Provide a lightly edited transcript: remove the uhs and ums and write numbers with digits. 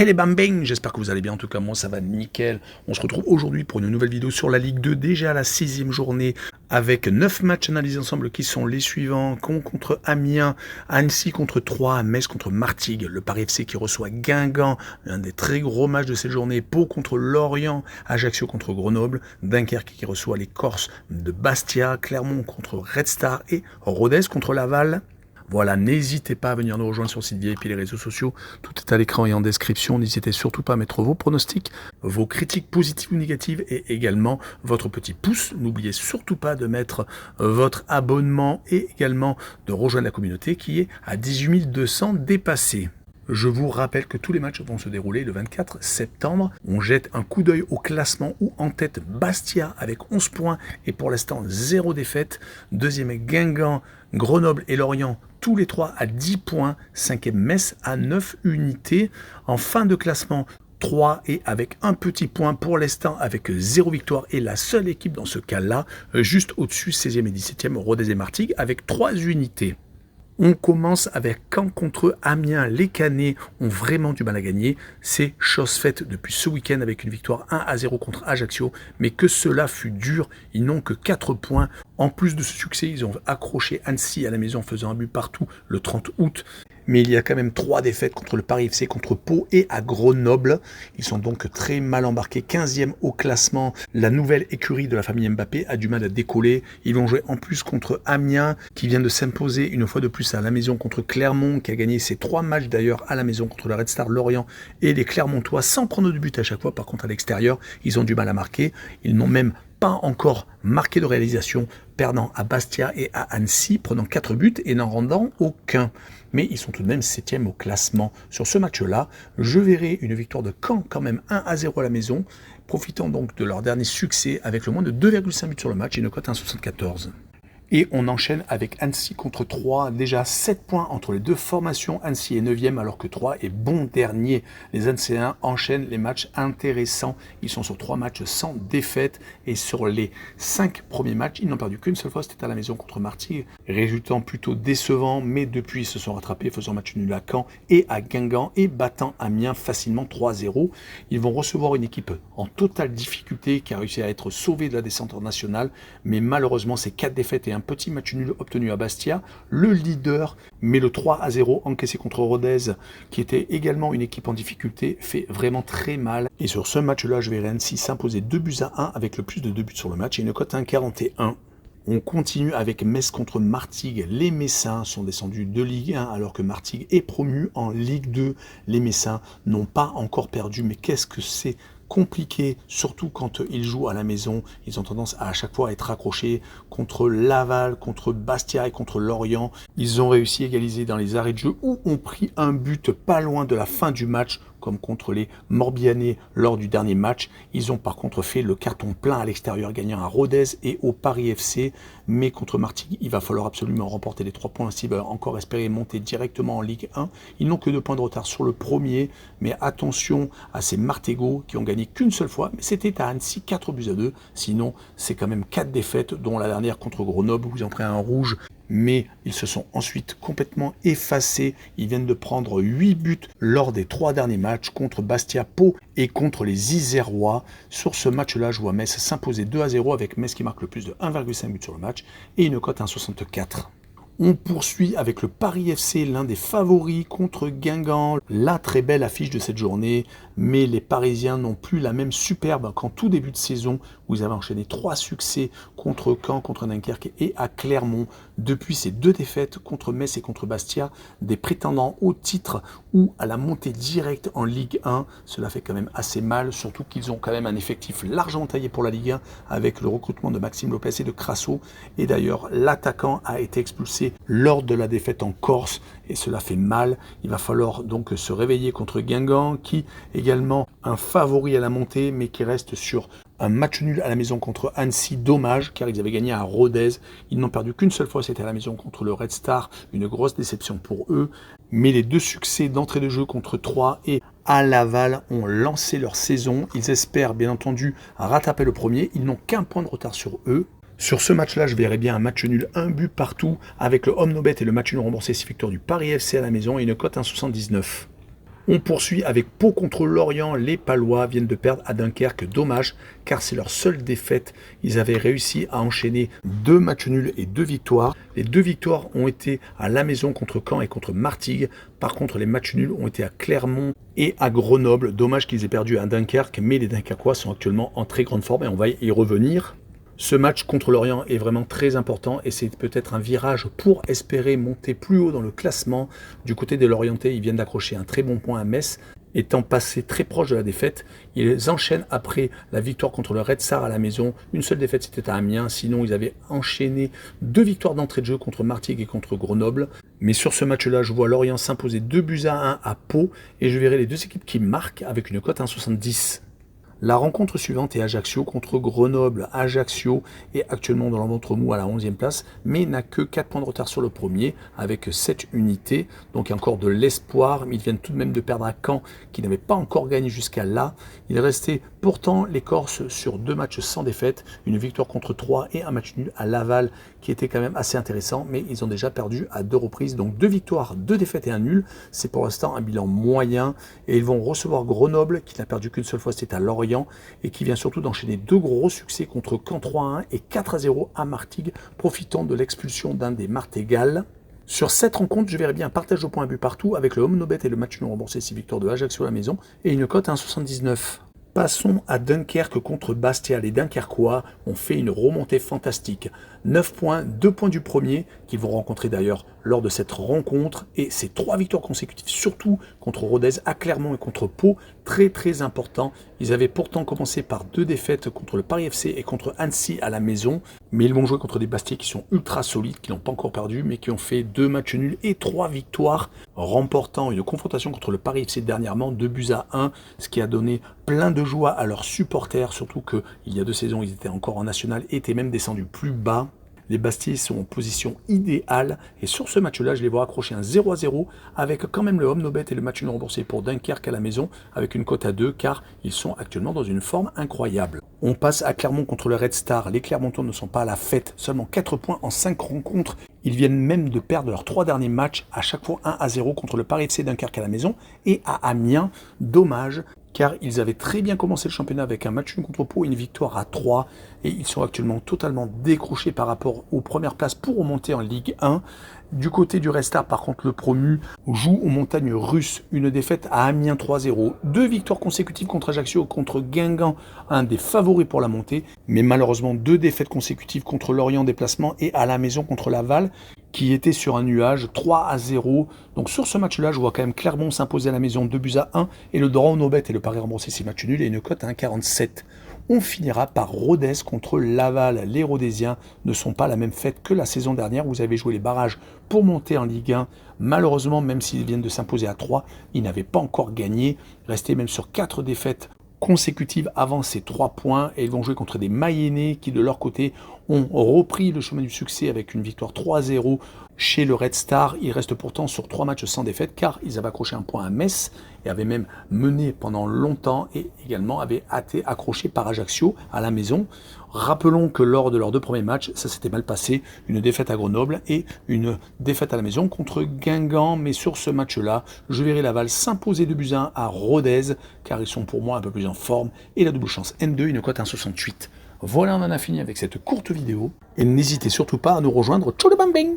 Hello bambing, j'espère que vous allez bien, en tout cas moi ça va nickel. On se retrouve aujourd'hui pour une nouvelle vidéo sur la Ligue 2, déjà à la 6e journée, avec 9 matchs analysés ensemble qui sont les suivants. Caen contre Amiens, Annecy contre Troyes, Metz contre Martigues, le Paris FC qui reçoit Guingamp, un des très gros matchs de cette journée, Pau contre Lorient, Ajaccio contre Grenoble, Dunkerque qui reçoit les Corses de Bastia, Clermont contre Red Star et Rodez contre Laval. Voilà, n'hésitez pas à venir nous rejoindre sur le site VIP et les réseaux sociaux. Tout est à l'écran et en description. N'hésitez surtout pas à mettre vos pronostics, vos critiques positives ou négatives et également votre petit pouce. N'oubliez surtout pas de mettre votre abonnement et également de rejoindre la communauté qui est à 18 200 dépassés. Je vous rappelle que tous les matchs vont se dérouler le 24 septembre. On jette un coup d'œil au classement où en tête Bastia avec 11 points et pour l'instant 0 défaite. Deuxième Guingamp, Grenoble et Lorient, tous les trois à 10 points. Cinquième Metz à 9 unités. En fin de classement, 3 et avec un petit point pour l'instant avec 0 victoire et la seule équipe dans ce cas-là, juste au-dessus 16e et 17e, Rodez et Martigues avec 3 unités. On commence avec Caen contre Amiens. Les Canets ont vraiment du mal à gagner. C'est chose faite depuis ce week-end avec une victoire 1-0 contre Ajaccio. Mais que cela fut dur, ils n'ont que 4 points. En plus de ce succès, ils ont accroché Annecy à la maison en faisant un but partout le 30 août. Mais il y a quand même 3 défaites contre le Paris FC, contre Pau et à Grenoble. Ils sont donc très mal embarqués. 15e au classement. La nouvelle écurie de la famille Mbappé a du mal à décoller. Ils vont jouer en plus contre Amiens, qui vient de s'imposer une fois de plus à la maison contre Clermont, qui a gagné ses 3 matchs d'ailleurs à la maison contre le Red Star, Lorient et les Clermontois, sans prendre de but à chaque fois. Par contre, à l'extérieur, ils ont du mal à marquer. Ils n'ont même pas encore marqué de réalisation, perdant à Bastia et à Annecy, prenant 4 buts et n'en rendant aucun. Mais ils sont tout de même 7e au classement. Sur ce match-là, je verrai une victoire de Caen quand même 1-0 à la maison, profitant donc de leur dernier succès avec le moins de 2,5 buts sur le match et une cote 1,74. Et on enchaîne avec Annecy contre Troyes, déjà 7 points entre les deux formations. Annecy est 9e alors que Troyes est bon dernier. Les Annéciens enchaînent les matchs intéressants. Ils sont sur 3 matchs sans défaite et sur les 5 premiers matchs, ils n'ont perdu qu'une seule fois, c'était à la maison contre Martigues. Résultant plutôt décevant, mais depuis ils se sont rattrapés, faisant match nul à Caen et à Guingamp et battant Amiens facilement 3-0. Ils vont recevoir une équipe en totale difficulté qui a réussi à être sauvée de la descente en nationale, mais malheureusement c'est 4 défaites et un petit match nul obtenu à Bastia. Le leader, mais le 3-0 encaissé contre Rodez, qui était également une équipe en difficulté, fait vraiment très mal. Et sur ce match-là, je verrai Annecy s'imposer 2-1 avec le plus de 2 buts sur le match et une cote 1,41. On continue avec Metz contre Martigues. Les Messins sont descendus de Ligue 1 alors que Martigues est promu en Ligue 2. Les Messins n'ont pas encore perdu, mais qu'est-ce que c'est compliqué, surtout quand ils jouent à la maison. Ils ont tendance à chaque fois à être accrochés contre Laval, contre Bastia et contre Lorient. Ils ont réussi à égaliser dans les arrêts de jeu ou ont pris un but pas loin de la fin du match, comme contre les Morbihanais lors du dernier match. Ils ont par contre fait le carton plein à l'extérieur, gagnant à Rodez et au Paris FC. Mais contre Martigues, il va falloir absolument remporter les 3 points s'ils veulent encore espérer monter directement en Ligue 1. Ils n'ont que 2 points de retard sur le premier, mais attention à ces Martégots qui ont gagné qu'une seule fois, mais c'était à Annecy 4-2. Sinon, c'est quand même 4 défaites, dont la dernière contre Grenoble où ils ont pris un rouge. Mais ils se sont ensuite complètement effacés. Ils viennent de prendre 8 buts lors des 3 derniers matchs contre Bastia, Pau et contre les Isérois. Sur ce match-là, je vois Metz s'imposer 2-0 avec Metz qui marque le plus de 1,5 but sur le match et une cote 1,64. On poursuit avec le Paris FC, l'un des favoris contre Guingamp. La très belle affiche de cette journée, mais les Parisiens n'ont plus la même superbe qu'en tout début de saison où ils avaient enchaîné 3 succès contre Caen, contre Dunkerque et à Clermont. Depuis ces 2 défaites contre Metz et contre Bastia, des prétendants au titre ou à la montée directe en Ligue 1, cela fait quand même assez mal, surtout qu'ils ont quand même un effectif largement taillé pour la Ligue 1 avec le recrutement de Maxime Lopez et de Crasso. Et d'ailleurs, l'attaquant a été expulsé lors de la défaite en Corse et cela fait mal. Il va falloir donc se réveiller contre Guingamp qui également un favori à la montée mais qui reste sur un match nul à la maison contre Annecy, dommage car ils avaient gagné à Rodez. Ils n'ont perdu qu'une seule fois, c'était à la maison contre le Red Star, une grosse déception pour eux. Mais les 2 succès d'entrée de jeu contre Troyes et à Laval ont lancé leur saison. Ils espèrent bien entendu rattraper le premier, ils n'ont qu'un point de retard sur eux. Sur ce match-là, je verrais bien un match nul, un but partout, avec le home no bet et le match nul remboursé 6 victoires du Paris FC à la maison et une cote 1,79. On poursuit avec Pau contre Lorient. Les Palois viennent de perdre à Dunkerque. Dommage, car c'est leur seule défaite. Ils avaient réussi à enchaîner 2 matchs nuls et 2 victoires. Les 2 victoires ont été à la maison contre Caen et contre Martigues. Par contre, les matchs nuls ont été à Clermont et à Grenoble. Dommage qu'ils aient perdu à Dunkerque, mais les Dunkerquois sont actuellement en très grande forme et on va y revenir. Ce match contre Lorient est vraiment très important et c'est peut-être un virage pour espérer monter plus haut dans le classement. Du côté des Lorientais, ils viennent d'accrocher un très bon point à Metz. Étant passés très proche de la défaite, ils enchaînent après la victoire contre le Red Star à la maison. Une seule défaite, c'était à Amiens. Sinon, ils avaient enchaîné 2 victoires d'entrée de jeu contre Martigues et contre Grenoble. Mais sur ce match-là, je vois Lorient s'imposer 2-1 à Pau et je verrai les 2 équipes qui marquent avec une cote à 1,70. La rencontre suivante est Ajaccio contre Grenoble. Ajaccio est actuellement dans le ventre mou à la 11e place, mais n'a que 4 points de retard sur le premier, avec 7 unités. Donc il y a encore de l'espoir, mais ils viennent tout de même de perdre à Caen, qui n'avait pas encore gagné jusqu'à là. Il restait pourtant les Corses sur 2 matchs sans défaite, une victoire contre 3 et un match nul à Laval, qui était quand même assez intéressant, mais ils ont déjà perdu à 2 reprises. Donc 2 victoires, 2 défaites et un nul. C'est pour l'instant un bilan moyen, et ils vont recevoir Grenoble, qui n'a perdu qu'une seule fois, c'était à Lorient, et qui vient surtout d'enchaîner 2 gros succès contre Caen 3-1 et 4-0 à Martigues, profitant de l'expulsion d'un des Martégal. Sur cette rencontre, je verrai bien un partage de points à but partout avec le home no bet et le match non remboursé 6 victoires de Ajaccio à la maison et une cote à 1,79. Passons à Dunkerque contre Bastia. Les Dunkerquois ont fait une remontée fantastique. 9 points, 2 points du premier, qu'ils vont rencontrer d'ailleurs lors de cette rencontre. Et ces 3 victoires consécutives, surtout contre Rodez, à Clermont et contre Pau, très important. Ils avaient pourtant commencé par 2 défaites contre le Paris FC et contre Annecy à la maison. Mais ils vont jouer contre des Bastiais qui sont ultra solides, qui n'ont pas encore perdu, mais qui ont fait 2 matchs nuls et 3 victoires, remportant une confrontation contre le Paris FC dernièrement, 2-1, ce qui a donné plein de joie à leurs supporters, surtout qu'il y a 2 saisons, ils étaient encore en national et étaient même descendus plus bas. Les Bastiais sont en position idéale et sur ce match-là, je les vois accrocher un 0-0 avec quand même le home no bet et le match non remboursé pour Dunkerque à la maison avec une cote à 2 car ils sont actuellement dans une forme incroyable. On passe à Clermont contre le Red Star. Les Clermontois ne sont pas à la fête, seulement 4 points en 5 rencontres. Ils viennent même de perdre leurs 3 derniers matchs, à chaque fois 1-0 contre le Paris FC Dunkerque à la maison et à Amiens. Dommage, car ils avaient très bien commencé le championnat avec un match nul contre Pau et une victoire à 3, et ils sont actuellement totalement décrochés par rapport aux premières places pour remonter en Ligue 1. Du côté du Red Star, par contre, le promu joue aux montagnes russes, une défaite à Amiens 3-0, 2 victoires consécutives contre Ajaccio, contre Guingamp, un des favoris pour la montée, mais malheureusement 2 défaites consécutives contre Lorient en déplacement et à la maison contre Laval, qui était sur un nuage, 3-0. Donc sur ce match-là, je vois quand même Clermont s'imposer à la maison 2-1 et le draw no bet et le pari remboursé 6 matchs nuls et une cote à 1,47. On finira par Rodez contre Laval. Les Rodésiens ne sont pas la même fête que la saison dernière. Vous avez joué les barrages pour monter en Ligue 1. Malheureusement, même s'ils viennent de s'imposer à 3, ils n'avaient pas encore gagné. Restés même sur 4 défaites consécutives avant ces 3 points et ils vont jouer contre des Mayennais qui de leur côté ont repris le chemin du succès avec une victoire 3-0 chez le Red Star. Ils restent pourtant sur 3 matchs sans défaite car ils avaient accroché un point à Metz et avaient même mené pendant longtemps et également avaient été accrochés par Ajaccio à la maison. Rappelons que lors de leurs 2 premiers matchs, ça s'était mal passé, une défaite à Grenoble et une défaite à la maison contre Guingamp. Mais sur ce match-là, je verrai Laval s'imposer 2-1 à Rodez, car ils sont pour moi un peu plus en forme, et la double chance N2, une cote à 1,68. Voilà, on en a fini avec cette courte vidéo, et n'hésitez surtout pas à nous rejoindre. Tchou le bang bang!